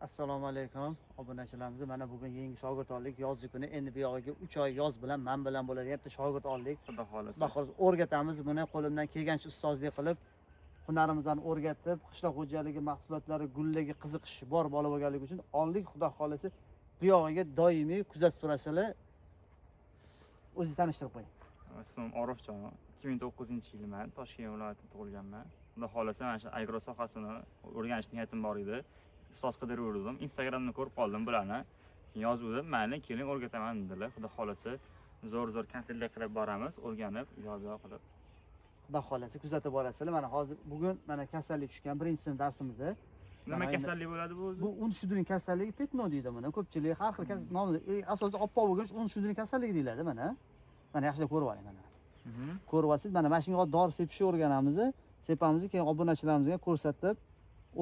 Assalomu alaykum obunachilarimiz. Mana bugun yangi shogird oldik. Yozgi kuni endi bu yog'iga 3 oy yoz bilan men bilan bo'layapti. Shogird oldik. Xudo xolasa. Xudo xolasa o'rgatamiz buni. Qo'limdan kelgancha ustozlik qilib hunarimizni o'rgatib, qishloq xo'jaligi mahsulotlari gulligi qiziqishi bor bola bo'lganligi uchun oldik. Xudo xolasa bu yog'iga doimiy kuzatib turasizlar. O'zingizni tanishtirib qo'ying. Ismim Orifjon. 2009-yilman Toshkent viloyatida tug'ilganman. Xudo xolasa mana shu agro sohasini o'rganish niyatim bor edi. Ustoz qidirib yurdim. Instagramdan ko'rib qoldim bularni. Keyin yozuvdim, "Mayli, keling o'rgataman" dedilar. Xudo xolasa zo'r kontentllar qilib boramiz, o'rganib, yo'q qilib. Xudo xolasa kuzatib borasizlar. Mana hozir bugun mana kasallik tushgan birinchi sinf darsimizda. Nima kasallik bo'ladi bu o'zi? Bu un shudring kasalligi petno deydi buni. Ko'pchilik har xil nomida asosiy oppoq bo'lgan un shudring kasalligi deyiladi mana. Mana yaxshilab ko'rib oling mana. Ko'ryapsiz, mana shunga dori sepishni o'rganamiz. Sepamiz, keyin obunachilarimizga ko'rsatib,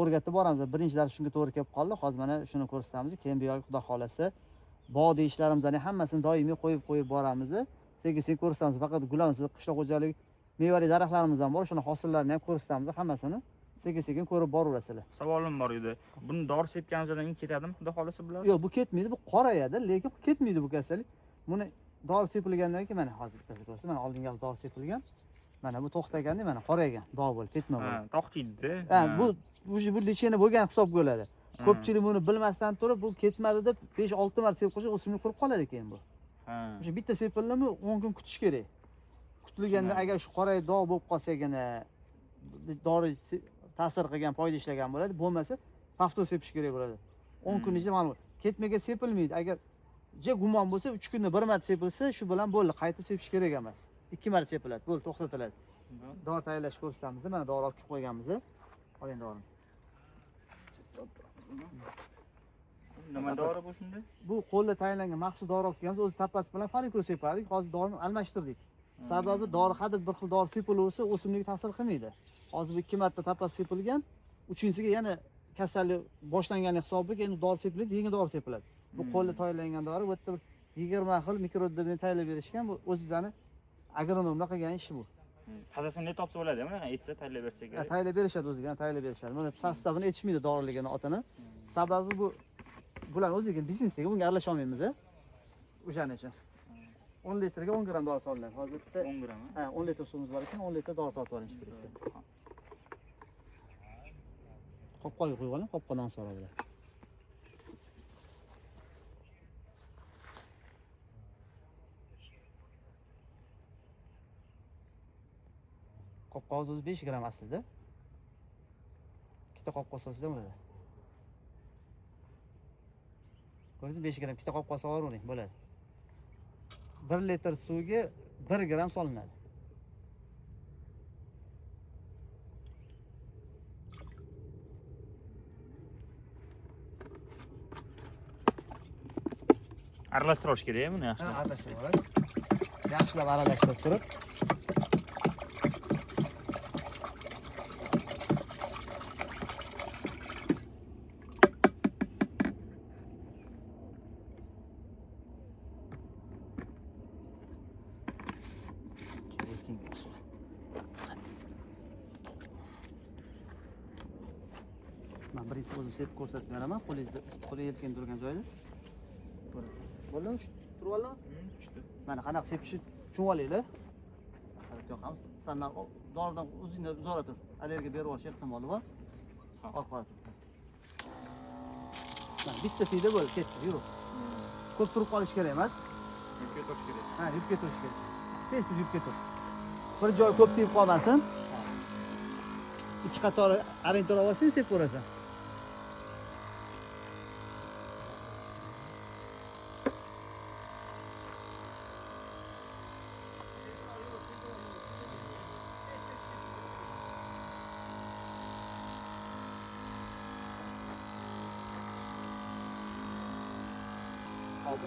o'rgatib boramiz. Birinchi dars shunga to'g'ri kelib qoldi. Hozir mana shuni ko'rsatamiz. Keyin bu yo'l Xudo xolasa bodiy ishlarimizni hammasini doimiy qo'yib boramiz. Sekin ko'rsatamiz. Faqat gulamiz, qishloq xo'jaligi mevali daraxtlarimiz ham bor. Shuni hosillarni ham ko'rsatamiz hammasini. Sekin ko'rib boraverasizlar. Savolim bor edi. Buni dori sepganimizdan keyin ketadimi? Xudo xolasa bular? Yo'q, bu ketmaydi. Bu qorayadi, lekin ketmaydi bu kasallik. Buni dori sepilgandan keyin mana hozir bittasi ko'rsa, mana oldingi dori sepilgan. Mana bu to'xtaganda mana qoraygan, dog' bo'lib, ketma bo'lib. Ha, to'xtaydi. Ha, bu lechena bo'lgan hisob bo'ladi. Ko'pchilik buni bilmasdan turib, bu ketmadi deb 5-6 marta sepib qo'ysa, o'simlik qurib qoladi keyin bu. Ha. O'sha bitta sepildimi 10 kun kutish kerak. Kutilganda agar shu qorayib dog' bo'lib qolsagina dori ta'sir qilgan, foyda ishlagan bo'ladi. Bo'lmasa, paftor sepish kerak bo'ladi. 10 kun ichida ma'lum. Ketmaga sepilmaydi. Agar gumon bo'lsa 3 kunda bir marta sepilsa, shu bilan bo'ldi, qaytib sepish kerak emas. 2 marta sepiladi, bo'ldi, to'xtatiladi. Dori tayyorlash ko'rsatamiz. Mana dori olib kelib qo'yganmiz. Oling dorini. Nima dori bu shunda? Bu qo'lda tayyorlangan maxsus dori olib kelganmiz. O'zi tapasi bilan folikur separdik. Hozir dorini almashtirdik. Sababi dori hadeb bir xil dori sepilaversa, o'simlikka ta'sir qilmaydi. Hozir bu 2 marta tapasi sepilgan, uchinchisiga yana kasallik boshlangani hisobiga endi dori sepiladi, yangi dori sepiladi. Bu qo'lda tayyorlangan dori, bu yerda 20 xil mikrodobni tayyorlab berishgan. Bu o'zingizlarni agronomlar qilgan ish bu. Hazasini ne topsa bo'ladi, bunaqa aytsa tayyorlab bersa kerak. Tayyorlab berishadi o'ziga, tayyorlab berishadi. Mana sostavini aytishmaydi doriligini otini. Sababi bular o'ziga biznesdagi bunga aralasha olmaymiz. O'shaning uchun. 10 litrga 10 gram dori solinadi. Hozir bitta 10 gram. Ha, 10 litr suvimiz bor ekan, 10 litr dori tortib olish kerak. Qopqo'yga qo'yib oling, qopqo'dan so'raydi. Qopqo'z o'zi 5 gram aslida. Ikkita qopqo'z solsa bo'ladi. Ko'rdingiz, 5 gram ikkita qopqo'z solavering, bo'ladi. 1 litr suvga 1 gram solinadi. Aralashtirib kerak buni yaxshi. Ha, aralashtirib oladi. Yaxshilab aralashtirib turib. Men birinchi o'zim sepib ko'rsatib beraman. Qo'lingizda yelkan turgan joyda. Bo'ldimi? Turib oldimi? Tushdi. Mana qanaqa sepishni tushunib olinglar. Asarat yoqamiz. Sandan doridan o'zingga zo'r tur. Allergiya berib olish ehtimoli bor. Orqaga tur. Mana bitta tiyda bo'ldi, ketdi, yur. Ko'p turib qolish kerak emas. Yubka turish kerak. Ha, yubka turish kerak. Tez yubka tur. Bir joy ko'p tiyib qolmasin. Ikki qator arang turib olsang, sepib ko'rasan.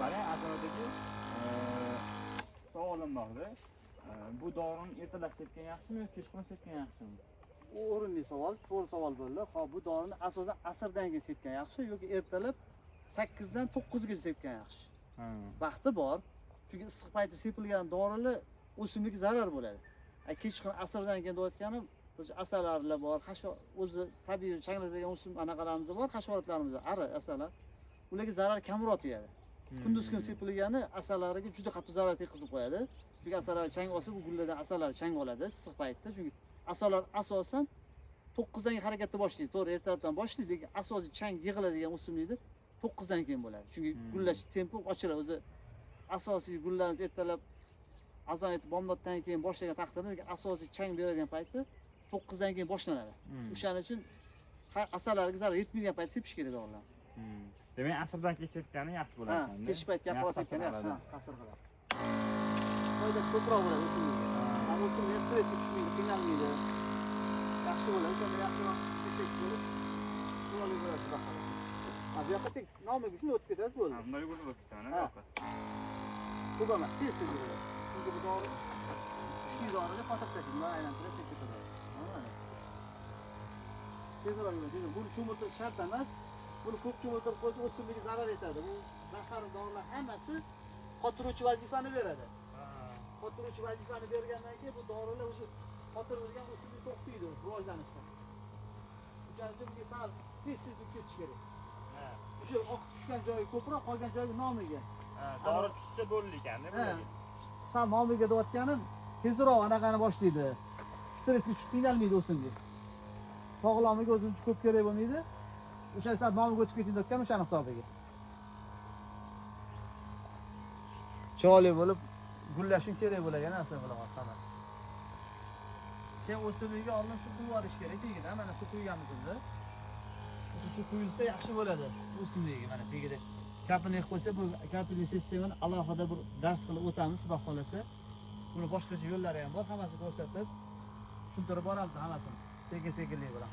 Mana atrofdagi savolim bordi. Bu dorini ertalab sepgan yaxshimi yoki kechqurun sepgan yaxshimi? O'rinli savol, to'g'ri savol bo'ldi. Xo'p, bu dorini asosan asrdan keyin sepgan yaxshi yoki ertalab 8 dan 9 gacha sepgan yaxshi? Vaqti bor. Chunki issiq payti sepilgan dorilar o'simlikka zarar bo'ladi. Kechqurun asrdan keyin deyotganim o'sha asalarilar bor, o'zi tabiiy changlatadigan o'sim anaqalarimiz bor, hasharotlarimiz bor, ari asallar. Ularga zarar kamroq tegadi. Kunduz kun sepilgani asalariga juda qattiq zarar yetkazib qo'yadi. Chunki asallar chang olsa, bu gullardan asallar chang oladi issiq paytda. Chunki asallar asosan 9 dan harakatni boshlaydi. To'g'ri, ertalabdan boshlaydi, lekin asosiy chang yig'iladigan o'simlikda 9 dan keyin bo'ladi. Chunki gullash tempi ochiladi. O'zi asosiy gullarimiz ertalab azon etib bomdoddan keyin boshlagan taqdirda, lekin asosiy chang beradigan payti 9 dan keyin boshlanadi. O'shaning uchun asallarga zarar yetmaydigan payt sepish kerak dorilar. Demak, asrdan keyin sepgani yaxshi bo'ladi. Ha, kech paytga qolib sepgani yaxshi. Ta'sir qiladi. Foydasi ko'proq bo'ladi o'simlikka. Mana o'simlik stressga tushmaydi, qiynalmaydi. Yaxshi bo'ladi, o'shanda yaxshiroq sepsak bo'lib, to'g'ri bo'ladi xudo xohlasa. Ha, bu yoqqa nomiga shuni o'tib ketadi bo'ldi. Ha, bunday bo'lib ketadi, Ha. to'g'ri. Ko'p emas, tez bo'ladi. Chunki bu dori kuchli doriga qotib tashlaydi, bundan aylantirib ketadi. Tezroq bo'ladi. Buni cho'miltirish shart emas. Buni ko'p cho'miltirib qo'ysa o'simlikka zarar yetadi. Bu zahar dorilar hammasi qotiruvchi vazifani beradi. Qotiruvchi vazifani bergandan keyin bu dorilar o'sha qotirgan o'simlik to'xtaydi rivojlanishdan. O'shaning uchun bunga sal tez ketish kerak. O'sha oq tushgan joyi ko'proq, qolgan joyi nomiga. Dori tushsa bo'ldi ekan-da bularga. Sal nomiga deyotganim tezroq anaqani boshlaydi. Stressga tushib qiynalmaydi o'simlik. Sog'lomligi o'zi ko'p kerak bo'lmaydi. O'sha sal nomiga o'tib ketayotgan o'shaning hisobiga. Chiroyli bo'lib gullashing kerak bo'lgan narsa bo'laman hammasi. Keyin o'simlikka oldin suv quyib olish kerak tegida. Mana suv quyganmizda. O'sha suv quyilsa yaxshi bo'ladi o'simlikka. Mana tegida kapini qo'ysa, bu kapini sistemani alohida bir dars qilib o'tamiz, xudo xolasa. Buni boshqacha yo'llari ham bor, hammasini ko'rsatib tushuntirib boramiz hammasini. Sekin-sekinlik bilan.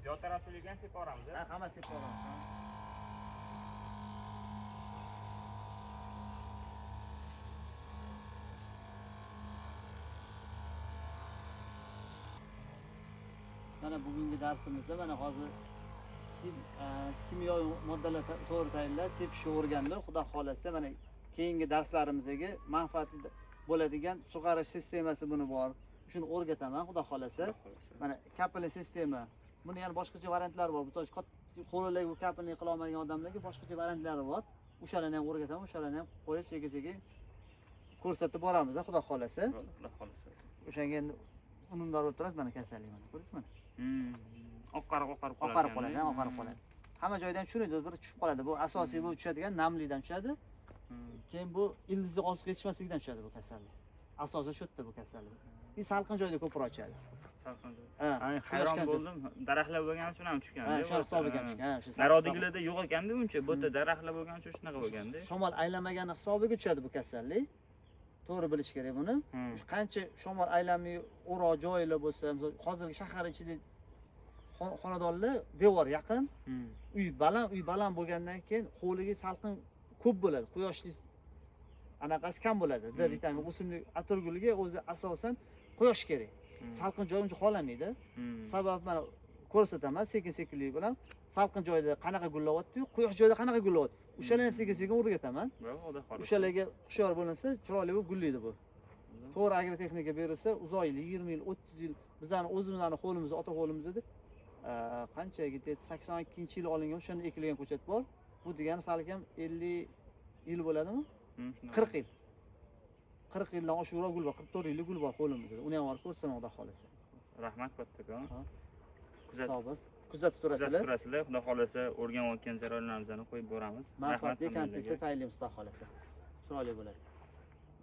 Yo tarafligan sepib boramiz. Ha, hammasi sepib boramiz. Mana bugungi darsimizda mana hozir kimyoviy moddalar to'g'ri tayinlash, sepishni o'rgandik. Xudo xolasa mana keyingi darslarimizga manfaatli bo'ladigan sug'orish sistemasi buni bor. Shuni o'rgataman, xudo xolasa. Mana kapilli sistema. Buni yana boshqacha variantlari bor. Bu qo'lidagi bu kapilni qila olmagan odamlarga boshqacha variantlari bor. O'shalarni ham o'rgataman, o'shalarni ham qo'yib sekin-sekin ko'rsatib boramiz, xudo xolasa. Xudo xolasa. O'shanga endi unumdor o'tiradi mana kasallik mana. Ko'rdingizmi? Oqarib qoladi. Oqarib qoladi. Hamma joydan tushiradi, bir tushib qoladi. Bu asosiy bu tushadigan namlikdan tushadi. Keyin bu ildizni oziq yetishmasligidan tushadi bu kasallik. Asosi shu yerda bu kasallik. Salqin joyda ko'proq tushadi. Salqin joy. Ha, hayron bo'ldim. Daraxtlar bo'lgani uchun ham tushgan. Ha, shu hisobiga tushgan. Ha, shu. Narodiklarda yo'q ekanda uncha, bu yerda daraxtlar bo'lgani uchun shunaqa bo'lganda. Shamol aylanmagani hisobiga tushadi bu kasallik. To'g'ri bilish kerak buni. Qancha shamol aylanmay o'roq joylar bo'lsa, hozirgi shahar ichida xonadonlar devor yaqin, uy baland bo'lgandan keyin hovliga salqin ko'p bo'ladi. Quyoshli anaqasi kam bo'ladi. D vitamin o'simlik atirgulga o'zi asosan quyosh kerak. Salqin joy uncha xohlamaydi. Sabab mana ko'rsataman sekin-sekinlik bilan salqin joyda qanaqa gullayapti-yu, quyosh joyda qanaqa gullayapti. O'shalarni ham sekin-sekin o'rgataman. O'shalarga hushyor bo'linsa, chiroyli bo'lib gullaydi bu. To'g'ri agrotexnika berilsa, uzoq yil, 20 yil, 30 yil bizning o'zimizning qo'limizda, ota qo'limizda qanchaga 82-yil olingan o'shanda ekilgan ko'chat bor. Bu degani salkam 50 yil bo'ladimi? 40 yil. 40 yildan oshiqroq gul bor, 44 yillik gul bor qo'limizda. Uni ham olib ko'rsaman, xudo xolasa. Rahmat kattakon. Kuzatib turasizlar. Xudo xolasa o'rganayotgan jarayonlarimizni qo'yib boramiz. Manfaatli kontentga tayinlaymiz, xudo xolasa. Chiroyli bo'ladi.